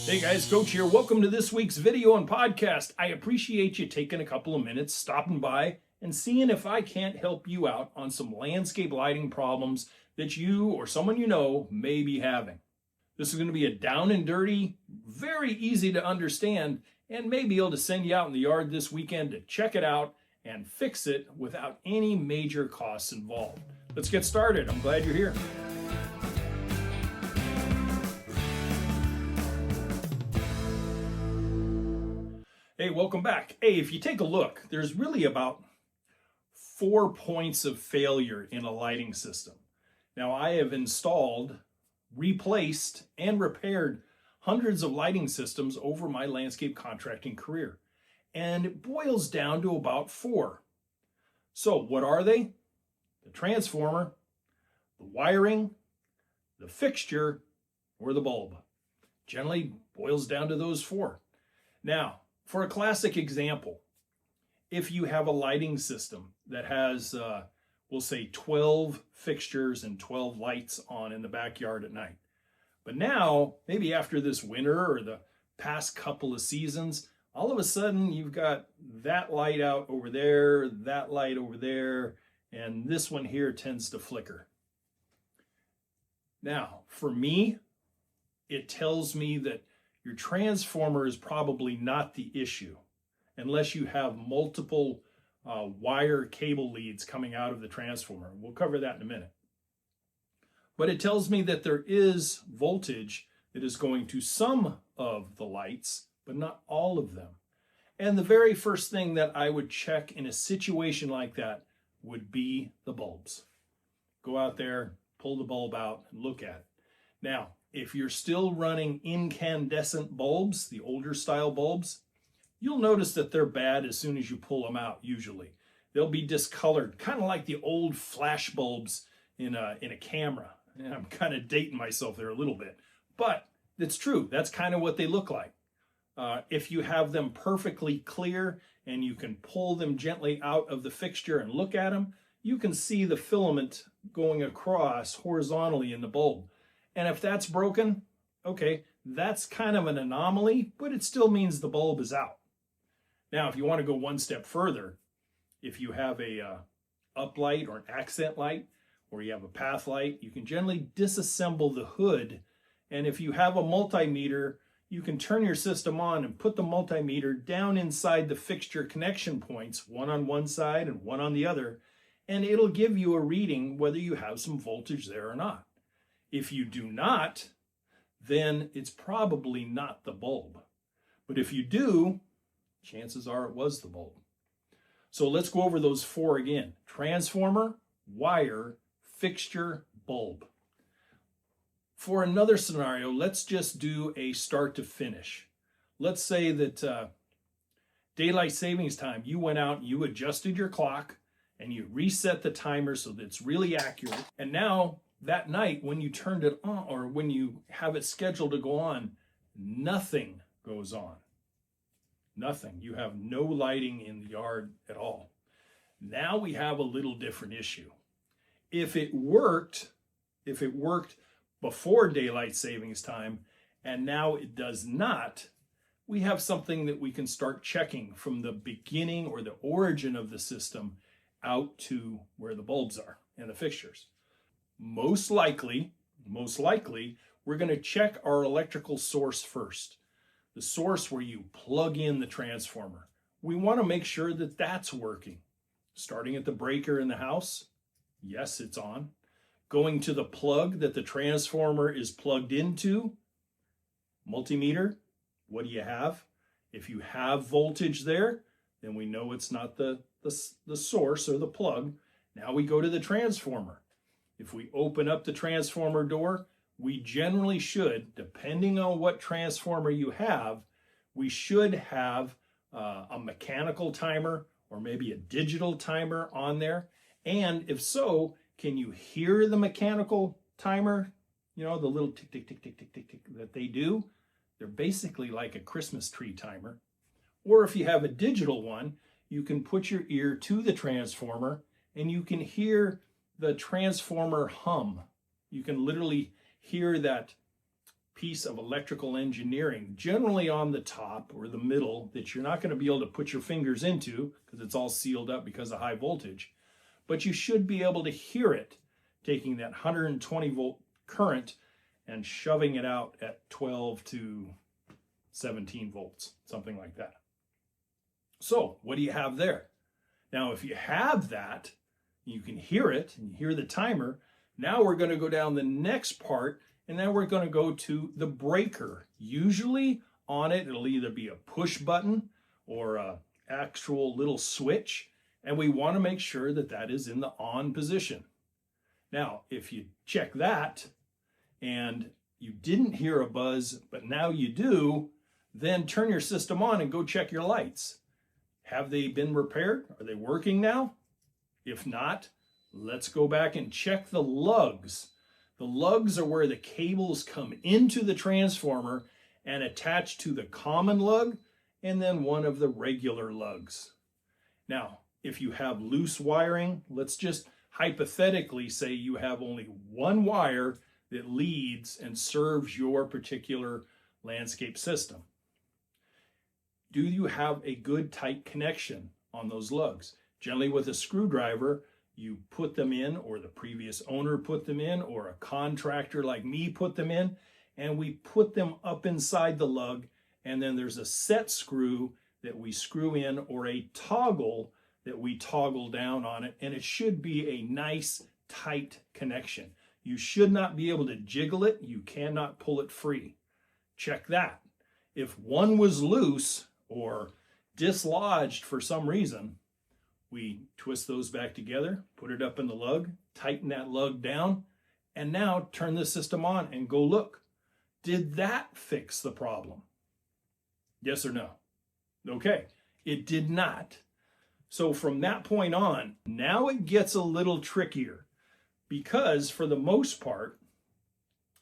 Hey guys, Coach here. Welcome to this week's video and podcast. I appreciate you taking a couple of minutes, stopping by, and seeing if I can't help you out on some landscape lighting problems that you or someone you know may be having. This is going to be a down and dirty, very easy to understand, and may be able to send you out in the yard this weekend to check it out and fix it without any major costs involved. Let's get started. I'm glad you're here. Hey, welcome back. Hey, if you take a look, there's really about 4 points of failure in a lighting system. Now, I have installed, replaced, and repaired hundreds of lighting systems over my landscape contracting career, and it boils down to about 4. So what are they? The transformer, the wiring, the fixture, or the bulb. Generally boils down to those 4. Now, for a classic example, if you have a lighting system that has, we'll say 12 fixtures and 12 lights on in the backyard at night, but now, maybe after this winter or the past couple of seasons, all of a sudden you've got that light out over there, that light over there, and this one here tends to flicker. Now, for me, it tells me that your transformer is probably not the issue unless you have multiple wire cable leads coming out of the transformer. We'll cover that in a minute. But it tells me that there is voltage that is going to some of the lights, but not all of them. And the very first thing that I would check in a situation like that would be the bulbs. Go out there, pull the bulb out, and look at it. Now, if you're still running incandescent bulbs, the older style bulbs, you'll notice that they're bad as soon as you pull them out, usually. They'll be discolored, kind of like the old flash bulbs in a camera. And I'm kind of dating myself there a little bit, but it's true. That's kind of what they look like. If you have them perfectly clear and you can pull them gently out of the fixture and look at them, you can see the filament going across horizontally in the bulb. And if that's broken, okay, that's kind of an anomaly, but it still means the bulb is out. Now, if you want to go one step further, if you have a uplight or an accent light, or you have a path light, you can generally disassemble the hood. And if you have a multimeter, you can turn your system on and put the multimeter down inside the fixture connection points, one on one side and one on the other, and it'll give you a reading whether you have some voltage there or not. If you do not, then it's probably not the bulb. But if you do, chances are it was the bulb. So let's go over those 4 again. Transformer, wire, fixture, bulb. For another scenario, let's just do a start to finish. Let's say that daylight savings time, you went out, you adjusted your clock, and you reset the timer so that it's really accurate. And now, that night, when you turned it on, or when you have it scheduled to go on, nothing goes on. Nothing. You have no lighting in the yard at all. Now we have a little different issue. If it worked before daylight savings time, and now it does not, we have something that we can start checking from the beginning or the origin of the system out to where the bulbs are and the fixtures. Most likely, we're going to check our electrical source first. The source where you plug in the transformer. We want to make sure that that's working. Starting at the breaker in the house, yes, it's on. Going to the plug that the transformer is plugged into, multimeter, what do you have? If you have voltage there, then we know it's not the source or the plug. Now we go to the transformer. If we open up the transformer door, we generally should, depending on what transformer you have, we should have a mechanical timer or maybe a digital timer on there. And if so, can you hear the mechanical timer? You know, the little tick, tick, tick, tick, tick, tick, tick that they do? They're basically like a Christmas tree timer. Or if you have a digital one, you can put your ear to the transformer and you can hear the transformer hum. You can literally hear that piece of electrical engineering, generally on the top or the middle, that you're not going to be able to put your fingers into because it's all sealed up because of high voltage. But you should be able to hear it taking that 120 volt current and shoving it out at 12 to 17 volts, something like that. So what do you have there? Now, if you have that, you can hear it and you hear the timer. Now we're going to go down the next part, and then we're going to go to the breaker. Usually on it, it'll either be a push button or a actual little switch, and we want to make sure that that is in the on position. Now, if you check that and you didn't hear a buzz, but now you do, then turn your system on and go check your lights. Have they been repaired? Are they working now? If not, let's go back and check the lugs. The lugs are where the cables come into the transformer and attach to the common lug and then one of the regular lugs. Now, if you have loose wiring, let's just hypothetically say you have only one wire that leads and serves your particular landscape system. Do you have a good tight connection on those lugs? Generally with a screwdriver, you put them in, or the previous owner put them in, or a contractor like me put them in, and we put them up inside the lug, and then there's a set screw that we screw in, or a toggle that we toggle down on it, and it should be a nice tight connection. You should not be able to jiggle it. You cannot pull it free. Check that. If one was loose or dislodged for some reason, we twist those back together, put it up in the lug, tighten that lug down, and now turn the system on and go look. Did that fix the problem? Yes or no? Okay, it did not. So from that point on, now it gets a little trickier because for the most part,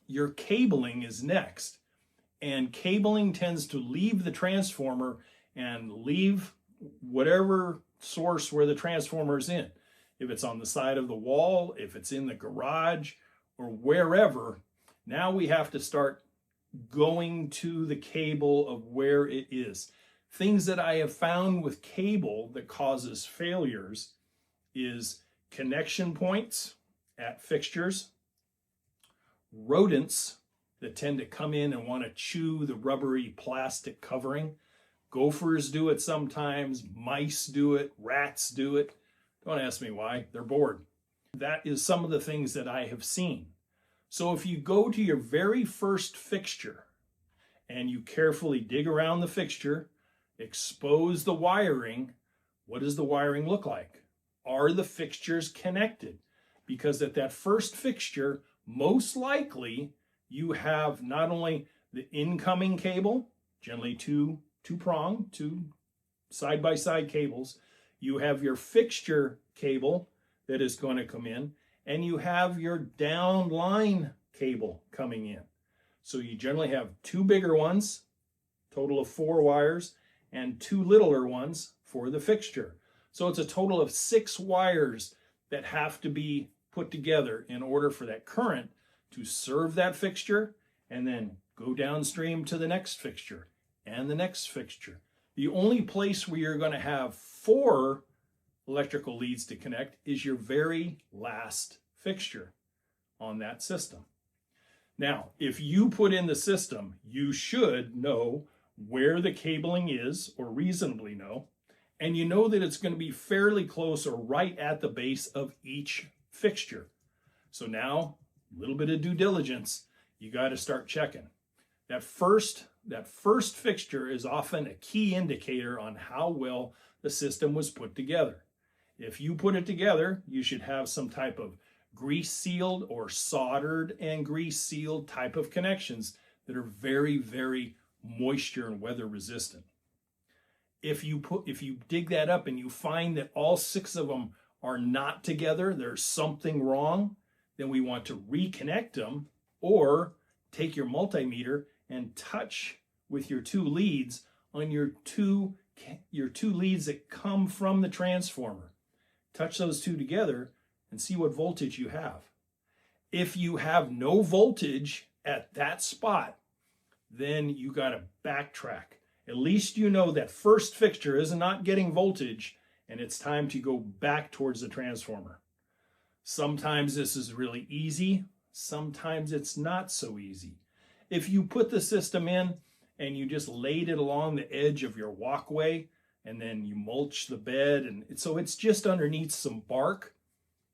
your cabling is next. And cabling tends to leave the transformer and leave whatever source where the transformer is in. If it's on the side of the wall, if it's in the garage, or wherever, now we have to start going to the cable of where it is. Things that I have found with cable that causes failures is connection points at fixtures, rodents that tend to come in and want to chew the rubbery plastic covering. Gophers do it sometimes, mice do it, rats do it. Don't ask me why, they're bored. That is some of the things that I have seen. So if you go to your very first fixture and you carefully dig around the fixture, expose the wiring, what does the wiring look like? Are the fixtures connected? Because at that first fixture, most likely you have not only the incoming cable, generally two-prong, two side-by-side cables, you have your fixture cable that is going to come in, and you have your downline cable coming in. So you generally have two bigger ones, total of 4 wires, and 2 littler ones for the fixture. So it's a total of 6 wires that have to be put together in order for that current to serve that fixture and then go downstream to the next fixture and the next fixture. The only place where you're going to have 4 electrical leads to connect is your very last fixture on that system. Now, if you put in the system, you should know where the cabling is, or reasonably know, and you know that it's going to be fairly close or right at the base of each fixture. So now, a little bit of due diligence, you got to start checking. That first fixture is often a key indicator on how well the system was put together. If you put it together, you should have some type of grease sealed or soldered and grease sealed type of connections that are very, very moisture and weather resistant. If you dig that up and you find that all 6 of them are not together, there's something wrong, then we want to reconnect them, or take your multimeter and touch with your 2 leads on your two leads that come from the transformer. Touch those 2 together and see what voltage you have. If you have no voltage at that spot, then you got to backtrack. At least you know that first fixture is not getting voltage, and it's time to go back towards the transformer. Sometimes this is really easy, sometimes it's not so easy. If you put the system in and you just laid it along the edge of your walkway, and then you mulch the bed, and so it's just underneath some bark,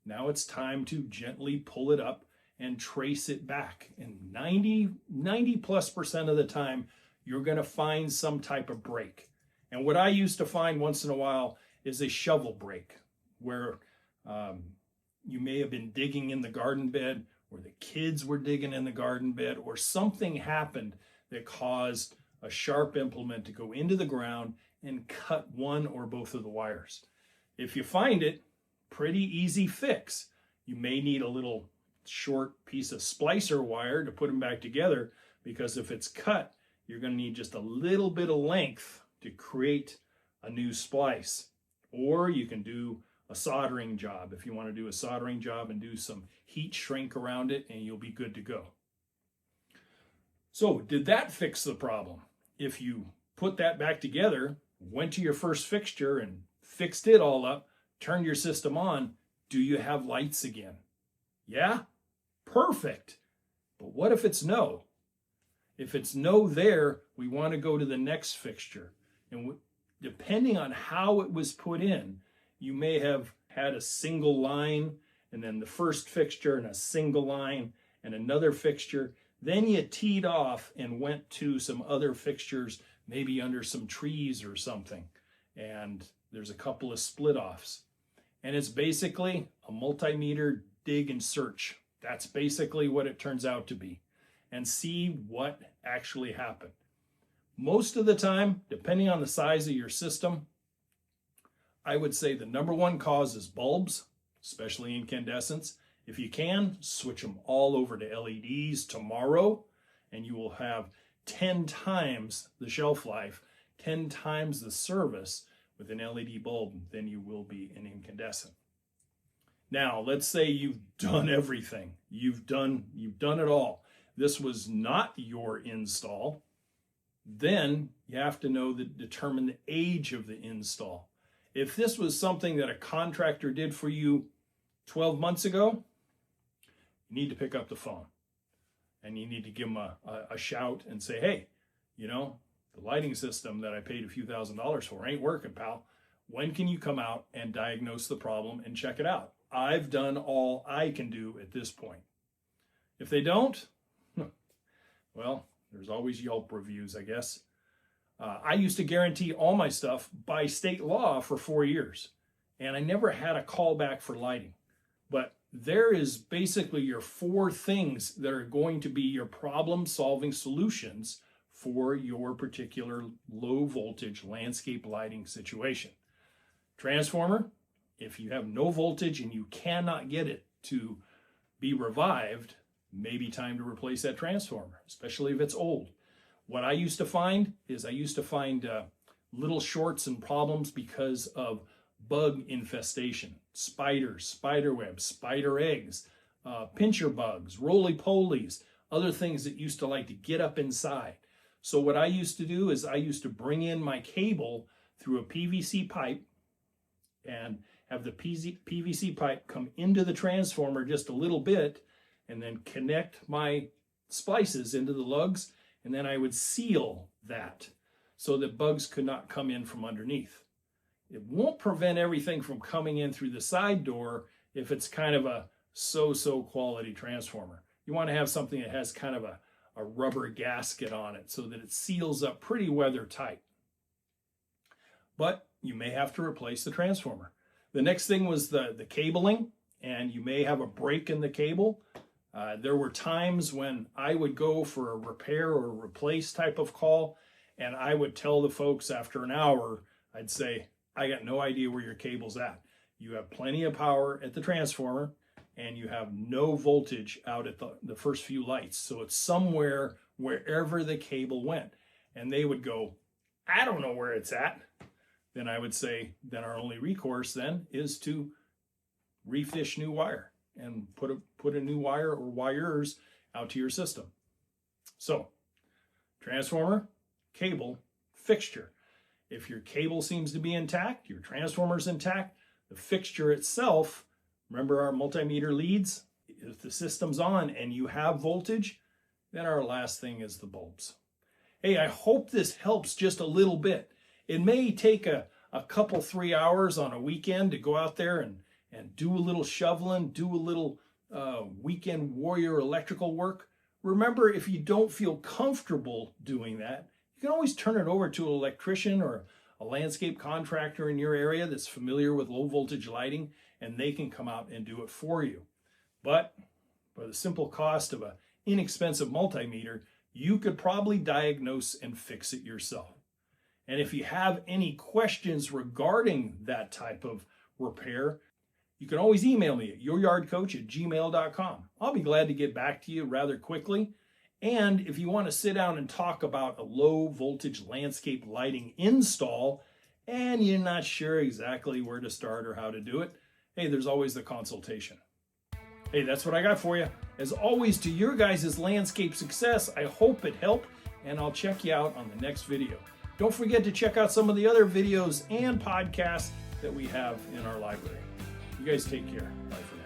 now it's time to gently pull it up and trace it back. And 90+% of the time, you're going to find some type of break. And what I used to find once in a while is a shovel break, where you may have been digging in the garden bed, or the kids were digging in the garden bed, or something happened that caused a sharp implement to go into the ground and cut one or both of the wires. If you find it, pretty easy fix. You may need a little short piece of splicer wire to put them back together, because if it's cut, you're going to need just a little bit of length to create a new splice. Or you can do a soldering job if you want to do a soldering job and do some heat shrink around it, and you'll be good to go. So did that fix the problem? If you put that back together, went to your first fixture and fixed it all up, turned your system on, do you have lights again? Yeah? Perfect. But what if it's no? If it's no there, we want to go to the next fixture. And depending on how it was put in, you may have had a single line, and then the first fixture and a single line and another fixture. Then you teed off and went to some other fixtures, maybe under some trees or something. And there's a couple of split offs. And it's basically a multimeter dig and search. That's basically what it turns out to be. And see what actually happened. Most of the time, depending on the size of your system, I would say the number one cause is bulbs, especially incandescents. If you can, switch them all over to LEDs tomorrow, and you will have 10 times the shelf life, 10 times the service with an LED bulb than you will be an incandescent. Now, let's say you've done everything. You've done it all. This was not your install. Then you have to determine the age of the install. If this was something that a contractor did for you 12 months ago, you need to pick up the phone and you need to give them a shout and say, hey, the lighting system that I paid a few $1,000s for ain't working, pal. When can you come out and diagnose the problem and check it out? I've done all I can do at this point. If they don't, well, there's always Yelp reviews, I guess. I used to guarantee all my stuff by state law for 4 years, and I never had a callback for lighting. But there is basically your 4 things that are going to be your problem-solving solutions for your particular low-voltage landscape lighting situation. Transformer, if you have no voltage and you cannot get it to be revived, maybe time to replace that transformer, especially if it's old. What I used to find is little shorts and problems because of bug infestation, spiders, spider webs, spider eggs, pincher bugs, roly-polies, other things that used to like to get up inside. So what I used to do is I used to bring in my cable through a PVC pipe and have the PVC pipe come into the transformer just a little bit, and then connect my splices into the lugs, and then I would seal that so that bugs could not come in from underneath. It won't prevent everything from coming in through the side door if it's kind of a so-so quality transformer. You want to have something that has kind of a rubber gasket on it so that it seals up pretty weather tight. But you may have to replace the transformer. The next thing was the cabling, and you may have a break in the cable. There were times when I would go for a repair or replace type of call, and I would tell the folks after an hour, I'd say, I got no idea where your cable's at. You have plenty of power at the transformer, and you have no voltage out at the first few lights. So it's somewhere wherever the cable went. And they would go, I don't know where it's at. Then I would say, then our only recourse then is to refish new wire and put a new wire or wires out to your system. So Transformer, cable, fixture. If your cable seems to be intact, your transformer's intact, the fixture itself, remember our multimeter leads? If the system's on and you have voltage, then our last thing is the bulbs. Hey, I hope this helps just a little bit. It may take a couple, 3 hours on a weekend to go out there and do a little shoveling, do a little weekend warrior electrical work. Remember, if you don't feel comfortable doing that, you can always turn it over to an electrician or a landscape contractor in your area that's familiar with low voltage lighting, and they can come out and do it for you. But for the simple cost of an inexpensive multimeter, you could probably diagnose and fix it yourself. And if you have any questions regarding that type of repair, you can always email me at youryardcoach@gmail.com. I'll be glad to get back to you rather quickly. And if you want to sit down and talk about a low voltage landscape lighting install and you're not sure exactly where to start or how to do it, hey, there's always the consultation. Hey, that's what I got for you. As always, to your guys' landscape success, I hope it helped, and I'll check you out on the next video. Don't forget to check out some of the other videos and podcasts that we have in our library. You guys take care. Bye for now.